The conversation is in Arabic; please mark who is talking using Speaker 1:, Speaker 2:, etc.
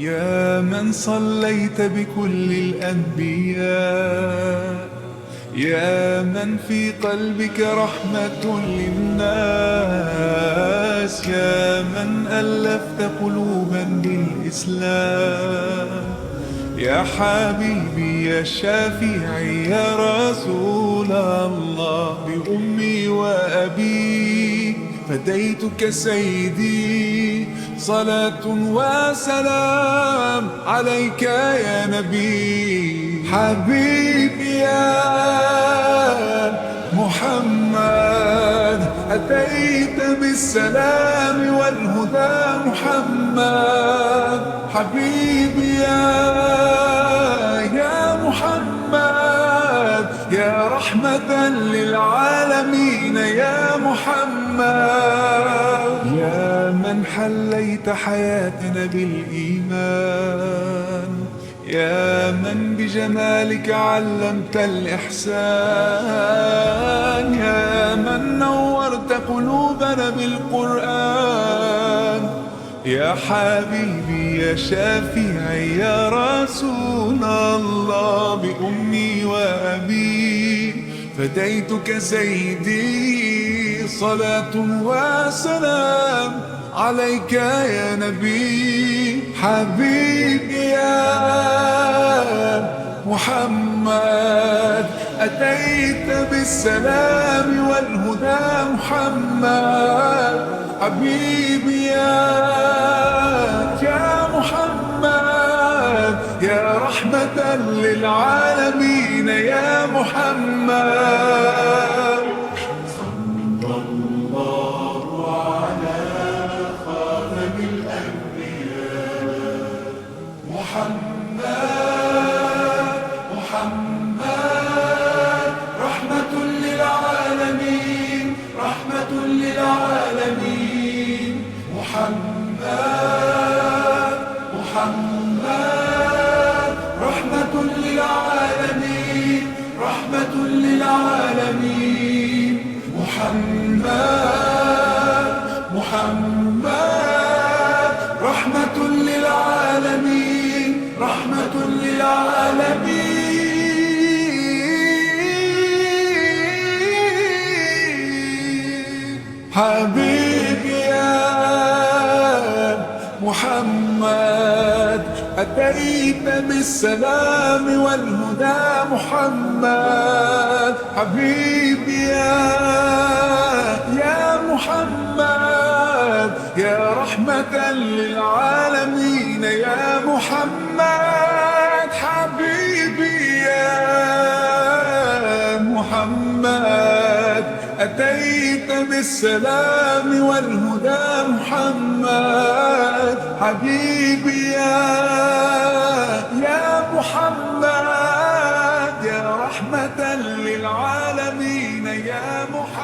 Speaker 1: يا من صليت بكل الأنبياء، يا من في قلبك رحمة للناس، يا من ألفت قلوبا بالإسلام، يا حبيبي يا شافعي يا رسول الله، بأمي وأبي فديتك سيدي، صلاة وسلام عليك يا نبي. حبيبي يا محمد، أتيت بالسلام والهدى محمد. حبيبي يا محمد، يا رحمة للعالمين يا محمد، يا من حليت حياتنا بالإيمان، يا من بجمالك علمت الإحسان، يا من نورت قلوبنا بالقرآن، يا حبيبي يا شافعي يا رسول الله، بأمي وأبي فديتك سيدي، صلاة وسلام عليك يا نبي. حبيبي يا محمد، أتيت بالسلام والهدى محمد. حبيبي يا محمد، يا رحمة للعالمين يا محمد. صلى الله على خاتم الأنبياء محمد، محمد رحمة للعالمين، رحمة للعالمين. محمد، محمد رحمة للعالمين، رحمة للعالمين. محمد، محمد رحمة للعالمين، رحمة للعالمين. حبيبي يا محمد، أتيت بالسلام والهدى محمد. حبيبي يا محمد، يا رحمة للعالمين يا محمد. حبيبي يا محمد، أتيت بالسلام والهدى محمد. حبيبي يا محمد، يا رحمة للعالمين يا محمد.